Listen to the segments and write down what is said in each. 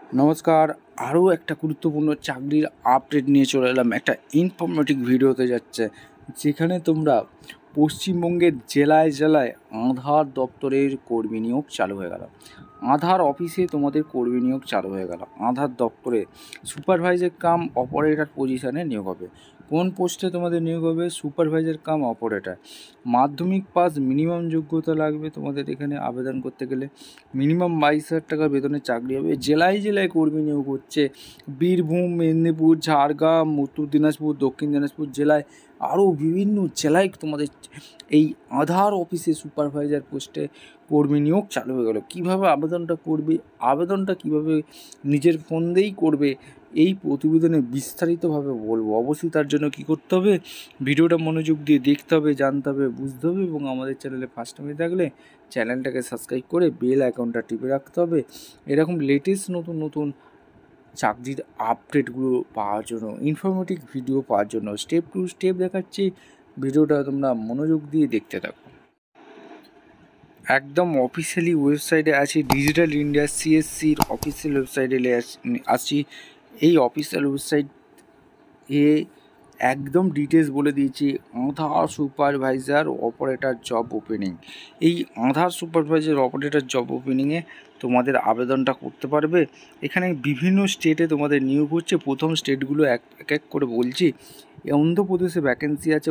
নমস্কার। আরও একটা গুরুত্বপূর্ণ চাকরির আপডেট নিয়ে চলে এলাম। একটা ইনফরমেটিভ ভিডিওতে যাচ্ছে, যেখানে তোমরা পশ্চিমবঙ্গের জেলায় জেলায় আধার দপ্তরের কর্মী নিয়োগ চালু হয়ে গেল। আধার অফিসে তোমাদের কর্মী নিয়োগ চালু হয়ে গেল। আধার দপ্তরে সুপারভাইজার কাম অপারেটর পজিশানে নিয়োগ হবে। কোন পোস্টে তোমাদের নিয়োগ হবে? সুপারভাইজার কাম অপারেটর। মাধ্যমিক পাস মিনিমাম যোগ্যতা লাগবে তোমাদের এখানে আবেদন করতে গেলে। মিনিমাম 22,000 টাকা বেতনের চাকরি হবে। জেলায় জেলায় কর্মী নিয়োগ হচ্ছে। বীরভূম, মেদিনীপুর, ঝাড়গ্রাম, উত্তর দিনাজপুর, দক্ষিণ দিনাজপুর জেলায়, আরও বিভিন্ন জেলায় তোমাদের এই আধার অফিসে সুপারভাইজার পোস্টে কর্মী নিয়োগ চালু হয়ে গেল। কীভাবে আবেদনটা করবে, আবেদনটা কীভাবে নিজের ফোন দিয়েই করবে, এই প্রতিবেদনে বিস্তারিতভাবে বলবো। অবশ্যই তার জন্য কী করতে হবে, ভিডিওটা মনোযোগ দিয়ে দেখতে হবে, জানতে হবে, বুঝতে হবে, এবং আমাদের চ্যানেলে ফার্স্ট টাইমে থাকলে চ্যানেলটাকে সাবস্ক্রাইব করে বেল আইকনটা টিপে রাখতে হবে, এরকম লেটেস্ট নতুন নতুন চাকরির আপডেটগুলো পাওয়ার জন্য, ইনফরমেটিভ ভিডিও পাওয়ার জন্য। স্টেপ টু স্টেপ দেখাচ্ছি, ভিডিওটা তোমরা মনোযোগ দিয়ে দেখতে থাকো। একদম অফিসিয়ালি ওয়েবসাইটে আছি, ডিজিটাল ইন্ডিয়া সিএসসির অফিসিয়াল ওয়েবসাইটে আসছি। এই অফিসিয়াল ওয়েবসাইট একদম ডিটেলস বলে দিয়েছি। আধার সুপারভাইজার অপারেটর জব ওপেনিং। এই আধার সুপারভাইজার অপারেটর জব ওপেনিংয়ে তোমাদের আবেদনটা করতে পারবে। এখানে বিভিন্ন স্টেটে তোমাদের নিয়োগ হচ্ছে। প্রথম স্টেটগুলো এক এক করে বলছি। অন্ধ্রপ্রদেশে ভ্যাকেন্সি আছে।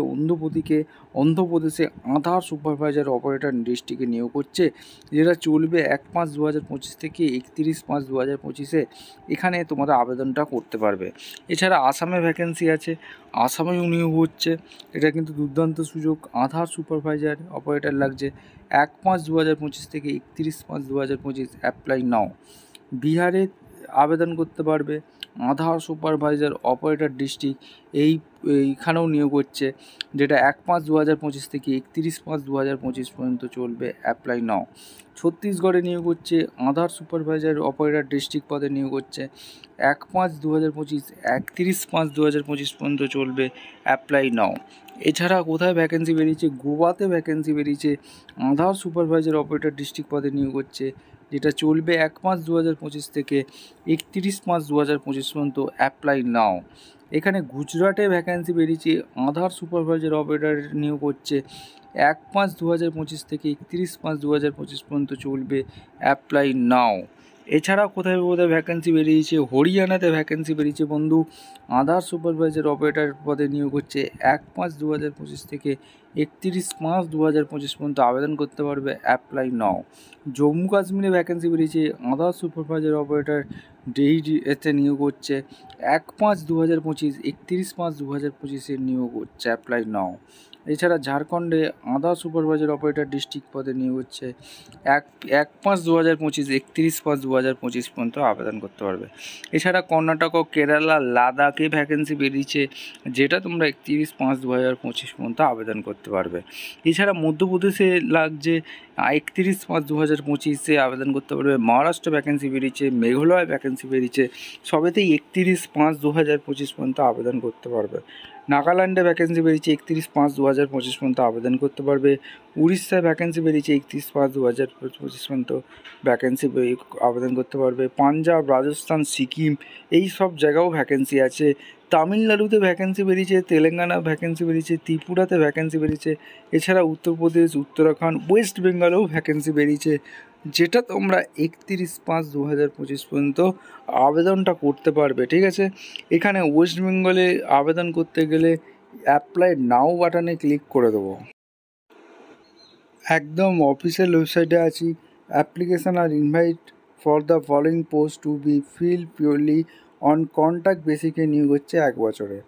অন্ধ্রপ্রদেশে আধার সুপারভাইজার অপারেটর ডিস্ট্রিক্টে নিয়োগ হচ্ছে, যেটা চলবে 1/5/2025 থেকে 31/5/2025। এখানে তোমরা আবেদনটা করতে পারবে। এছাড়া আসামে ভ্যাকেন্সি আছে, আসামেও নিয়োগ হচ্ছে। এটা কিন্তু দুর্দান্ত সুযোগ। আধার সুপারভাইজার অপারেটর লাগছে 1/5/2025 থেকে 31/5/2025। অ্যাপ্লাই নাও। বিহারে আবেদন করতে পারবে। আধার সুপারভাইজার অপারেটর ডিস্ট্রিক্ট এইখানেও নিয়োগ হচ্ছে, যেটা 1/5/2025 থেকে 31/5/2025 পর্যন্ত চলবে। অ্যাপ্লাই নাও। ছত্তিশগড়ে নিয়োগ হচ্ছে, আধার সুপারভাইজার অপারেটর ডিস্ট্রিক্ট পদে নিয়োগ হচ্ছে, 1/5/2025 31/5/2025 পর্যন্ত চলবে। অ্যাপ্লাই নাও। এছাড়া কোথায় ভ্যাকেন্সি বেরিয়েছে? গোয়াতে ভ্যাকেন্সি বেরিয়েছে, আধার সুপারভাইজার অপারেটর ডিস্ট্রিক্ট পদে নিয়োগ হচ্ছে, যেটা চলবে 1/5/2025 থেকে 31/5/2025 পর্যন্ত। অ্যাপ্লাই নাও। এখানে গুজরাটে ভ্যাকেন্সি বেরিয়েছে, আধার সুপারভাইজার অপারেটর নিয়োগ হচ্ছে, 1/5/2025 থেকে 31/5/2025 পর্যন্ত চলবে। অ্যাপ্লাই নাও। এছাড়াও কোথায় কোথায় ভ্যাকেন্সি বেরিয়েছে? হরিয়ানাতে ভ্যাকেন্সি বেরিয়েছে বন্ধু, আধার সুপারভাইজার অপারেটর পদে নিয়োগ হচ্ছে, 1/5/2025 থেকে 31/5/2025 পর্যন্ত আবেদন করতে পারবে। অ্যাপ্লাই নাও। জম্মু কাশ্মীরে ভ্যাকেন্সি বেরিয়েছে, আধার সুপারভাইজার অপারেটর এতে নিয়োগ হচ্ছে, 1/5/2025 31/5/2025 নিয়োগ হচ্ছে। অ্যাপ্লাই নাও। এছাড়া ঝাড়খণ্ডে আধার সুপারভাইজার অপারেটর ডিস্ট্রিক্ট পদে নিয়োগ হচ্ছে, 1/5/2025 31/5/2025 পর্যন্ত আবেদন করতে পারবে। এছাড়া কর্ণাটক ও কেরালা লাদাখে ভ্যাকেন্সি বেরিয়েছে, যেটা তোমরা 31/5/2025 পর্যন্ত আবেদন করতে পারবে। এছাড়া মধ্যপ্রদেশে লাগছে, 31/5/2025 আবেদন করতে পারবে। মহারাষ্ট্রে ভ্যাকেন্সি বেরিয়েছে, মেঘালয় ভ্যাকেন্সি বেরিয়েছে, সবেতেই 31/5/2025 পর্যন্ত আবেদন করতে পারবে। নাগাল্যান্ডে ভ্যাকেন্সি বেরিয়েছে, 31/5/2025 পর্যন্ত আবেদন করতে পারবে। উড়িষ্যায় ভ্যাকেন্সি বেরিয়েছে, 31/5/2025 পর্যন্ত আবেদন করতে পারবে। পাঞ্জাব, রাজস্থান, সিকিম এই সব জায়গাও ভ্যাকেন্সি আছে। তামিলনাড়ুতে ভ্যাকেন্সি বেরিয়েছে, তেলেঙ্গানা ভ্যাকেন্সি বেরিয়েছে, ত্রিপুরাতে ভ্যাকেন্সি বেরিয়েছে। এছাড়া উত্তরপ্রদেশ, উত্তরাখণ্ড, ওয়েস্ট বেঙ্গলেও ভ্যাকেন্সি বেরিয়েছে, যেটা তোমরা 31/5/2025 পর্যন্ত আবেদনটা করতে পারবে। ঠিক আছে, এখানে ওয়েস্ট বেঙ্গলে আবেদন করতে গেলে অ্যাপ্লাই নাও বাটনে ক্লিক করে দেবো। একদম অফিসিয়াল ওয়েবসাইটে আছি। Application are invite for the following post to be fill purely on contact বেসিকে নিয়োগ হচ্ছে 1 বছরে।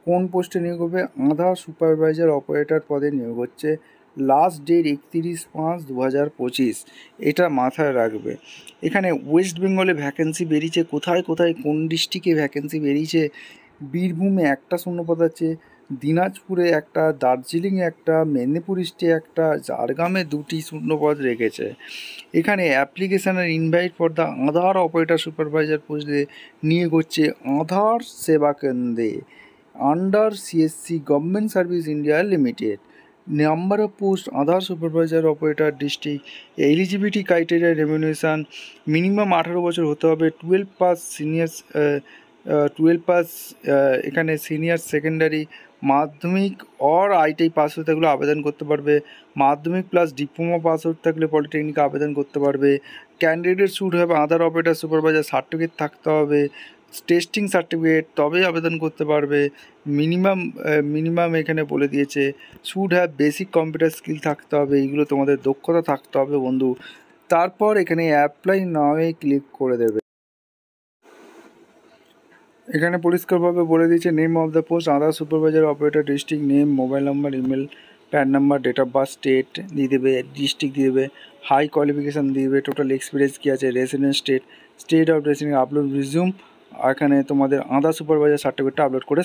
কোন পোস্টে নিয়োগ হবে? আধার সুপারভাইজার অপারেটর পদে নিয়োগ হচ্ছে। লাস্ট ডেট 31/5/2025, এটা মাথায় রাখবে। এখানে ওয়েস্ট বেঙ্গলে ভ্যাকেন্সি বেরিয়েছে, কোথায় কোথায় কোন ডিস্ট্রিক্টে ভ্যাকেন্সি বেরিয়েছে? বীরভূমে একটা শূন্যপদ আছে, দিনাজপুরে একটা, দার্জিলিংয়ে একটা, মেদিনীপুর ইস্টে একটা, ঝাড়গ্রামে 2টি শূন্যপদ রেখেছে। এখানে অ্যাপ্লিকেশানের invite for the Aadhaar operator supervisor পোস্টে নিয়োগ হচ্ছে আধার সেবা কেন্দ্রে under CSC government service India limited. Number of post Aadhaar supervisor operator district, eligibility criteria, remuneration, minimum 18 বছর হতে হবে, 12 পাস এখানে সিনিয়র সেকেন্ডারি মাধ্যমিক অর আইটিআই পাস হতে থাকলে আবেদন করতে পারবে, মাধ্যমিক প্লাস ডিপ্লোমা পাস হতে থাকলে পলিটেকনিকে আবেদন করতে পারবে। Candidate should have Aadhaar operator supervisor certificate থাকতে হবে, টেস্টিং সার্টিফিকেট, তবেই আবেদন করতে পারবে। মিনিমাম এখানে বলে দিয়েছে should have basic computer skill থাকতে হবে, এইগুলো তোমাদের দক্ষতা থাকতে হবে বন্ধু। তারপর এখানে অ্যাপ্লাই নাওয়ে ক্লিক করে দেবে। এখানে পরিষ্কারভাবে বলে দিয়েছে name of the post Aadhaar supervisor operator, district name, mobile number, email, PAN number, date of birth, state দিয়ে দেবে, ডিস্ট্রিক্ট দিয়ে দেবে, হাই কোয়ালিফিকেশান দিয়ে দেবে, টোটাল এক্সপিরিয়েন্স কী আছে, residence state of residence, upload resume. এখানে তোমাদের আধার সুপারভাইজার সার্টিফিকেটটা আপলোড করে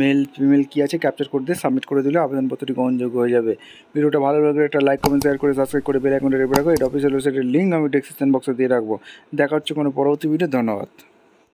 মেল ফিমেল কী আছে ক্যাপচার করে দিয়ে সাবমিট করে দিলে আবেদনপত্রটি গ্রহণযোগ্য হয়ে যাবে। ভিডিওটা ভালো লাগলে একটা লাইক, কমেন্ট, শেয়ার করে সাবস্ক্রাইব করে বেল আইকনটা টিপে রাখো। এটা অফিসিয়াল ওয়েবসাইটের লিঙ্ক আমি ডেসক্রিপশন বক্সে দিয়ে রাখবো। দেখা হচ্ছে কোনো পরবর্তী ভিডিও। ধন্যবাদ।